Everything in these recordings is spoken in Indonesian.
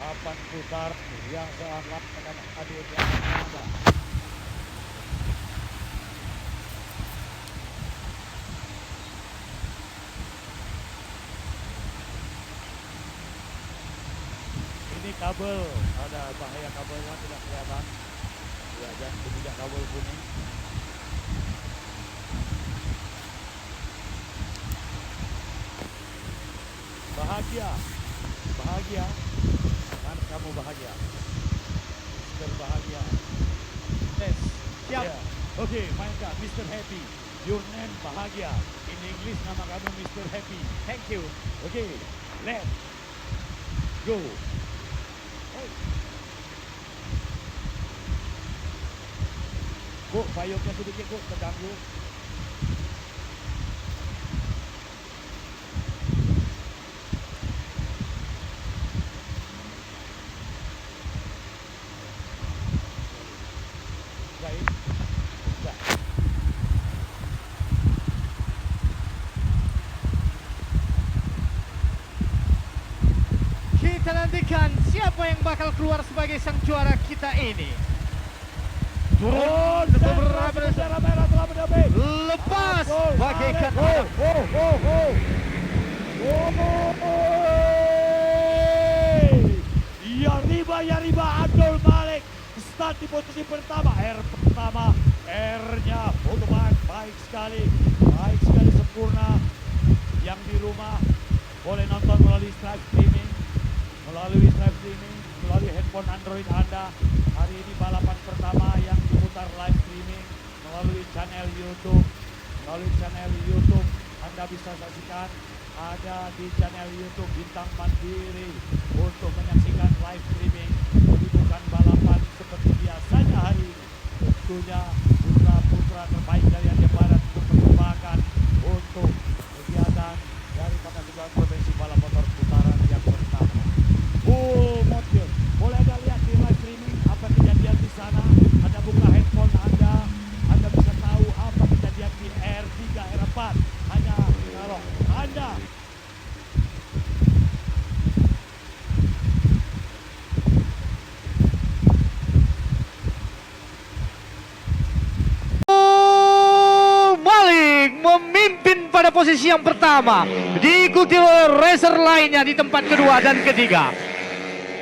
Papan putar yang sangat akan hadir yang ada. Ini kabel, ada bahaya kabelnya tidak kelihatan. Ya, jangan tidak kabel kuning. Bahagia, bahagia. Kan kamu bahagia, Mister Bahagia. Yes, siap. Yeah. Oke, mainkan Mister Happy. Your name Bahagia. In English nama kamu Mister Happy. Thank you. Oke, let's go. Hey. Kok payungnya sedikit kok terganggu. Baik. Sudah. Kita nantikan siapa yang bakal keluar sebagai sang juara kita ini. Turun beberapa bendera merah telah mendapat. Lepas bagaikan Ya riba Abdul Malik start di posisi pertama. Pertama R-nya Otoban baik sekali sempurna. Yang di rumah boleh nonton melalui live streaming, melalui handphone Android Anda. Hari ini balapan pertama yang diputar live streaming melalui channel YouTube. Anda bisa saksikan ada di channel YouTube Bintang Mandiri untuk menyaksikan live streaming. Jadi bukan balapan seperti biasanya hari ini. Tentunya putra-putra terbaik dari Aceh Barat dipersembahkan untuk kegiatan dari Pakatan Provinsi Balap Motor Putaran yang pertama. Full motion. Boleh Anda lihat di live streaming apa kejadian di sana. Anda buka handphone Anda bisa tahu apa kejadian di R3, R4. Hanya kalau Anda Malik memimpin pada posisi yang pertama, diikuti oleh racer lainnya di tempat kedua dan ketiga.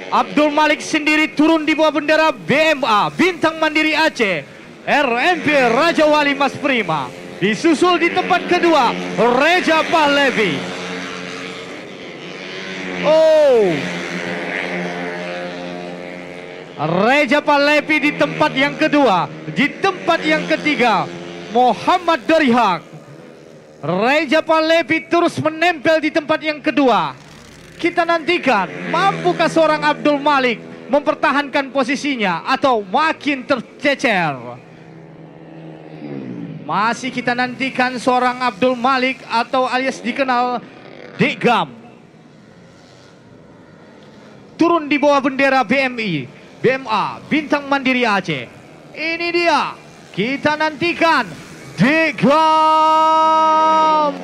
Abdul Malik sendiri turun di bawah bendera BMA Bintang Mandiri Aceh, RMP Raja Wali Mas Prima. Disusul di tempat kedua Reja Pahlevi. Reja Pahlevi di tempat yang kedua. Di tempat yang ketiga Muhammad Dorihak. Reja Pahlevi terus menempel di tempat yang kedua. Kita nantikan mampukah seorang Abdul Malik mempertahankan posisinya atau makin tercecer. Masih kita nantikan seorang Abdul Malik atau alias dikenal Degam. Turun di bawah bendera BMA Bintang Mandiri Aceh. Ini dia, kita nantikan Degam.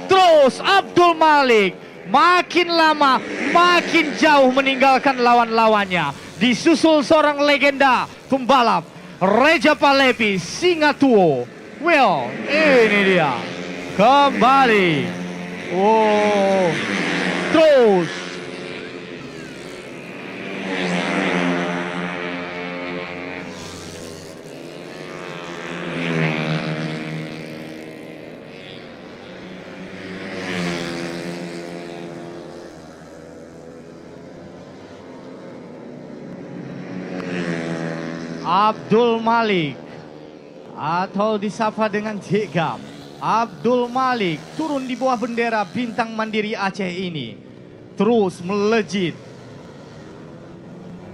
Terus Abdul Malik makin lama makin jauh meninggalkan lawan-lawannya. Disusul seorang legenda pembalap Reja Pahlevi Singatuo. Well, ini dia kembali. Terus Abdul Malik atau disapa dengan Degam. Abdul Malik turun di bawah bendera Bintang Mandiri Aceh ini, terus melejit.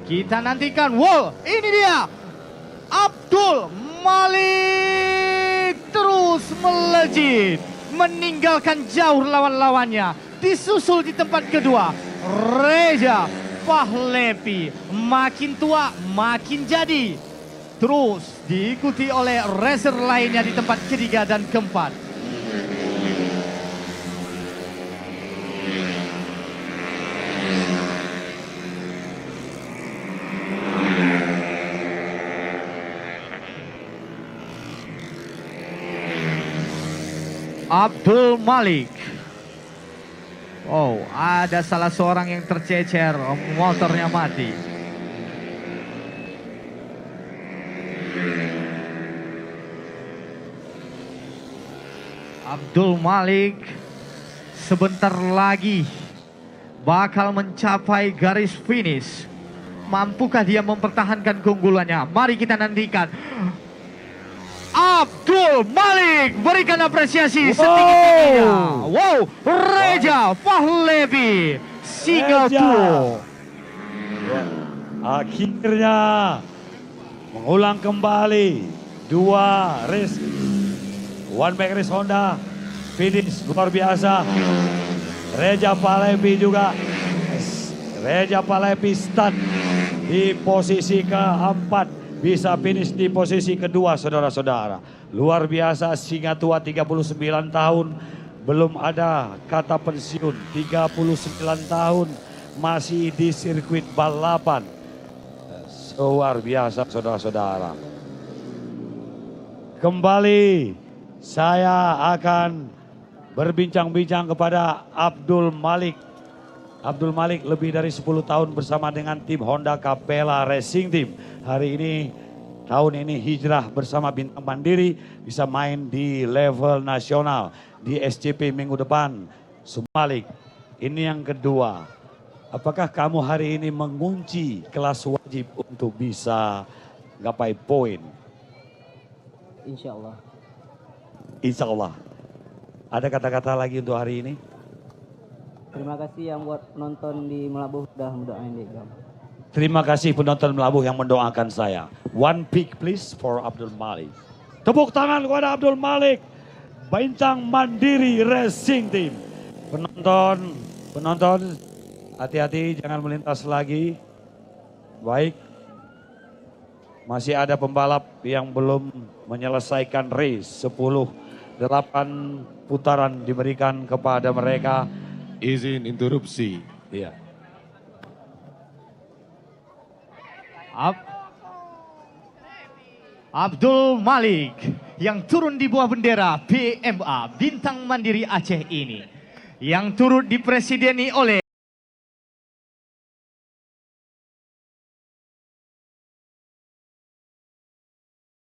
Kita nantikan, wow, ini dia Abdul Malik terus melejit, meninggalkan jauh lawan-lawannya. Disusul di tempat kedua Reja Pahlevi, makin tua makin jadi. Terus diikuti oleh racer lainnya di tempat ketiga dan keempat. Abdul Malik. Oh, ada salah seorang yang tercecer, motornya mati. Abdul Malik sebentar lagi bakal mencapai garis finish. Mampukah dia mempertahankan keunggulannya? Mari kita nantikan. Abdul Malik berikan apresiasi setinggi-tingginya. Wow, Reja Pahlevi Singapura. Akhirnya mengulang kembali dua race, one back race Honda finish luar biasa. Reja Pahlevi juga, Reja Pahlevi start di posisi keempat, bisa finish di posisi kedua, saudara-saudara. Luar biasa, singa tua 39 tahun, belum ada kata pensiun, 39 tahun masih di sirkuit balapan. Luar biasa, saudara-saudara. Kembali saya akan berbincang-bincang kepada Abdul Malik. Abdul Malik lebih dari 10 tahun bersama dengan tim Honda Capella Racing Team. Hari ini, tahun ini hijrah bersama Bintang Mandiri, bisa main di level nasional. Di SCP minggu depan, Malik, ini yang kedua. Apakah kamu hari ini mengunci kelas wajib untuk bisa gapai poin? Insya Allah. Insya Allah. Ada kata-kata lagi untuk hari ini? Terima kasih yang buat penonton di Melabuh udah mendoain di Gam. Terima kasih penonton Melabuh yang mendoakan saya. One pick please for Abdul Malik. Tepuk tangan kepada Abdul Malik. Bintang Mandiri Racing Team. Penonton, hati-hati jangan melintas lagi. Baik. Masih ada pembalap yang belum menyelesaikan race. 8 putaran diberikan kepada mereka. Izin interupsi. Iya. Abdul Malik yang turun di bawah bendera BMA Bintang Mandiri Aceh ini, yang turut dipresideni oleh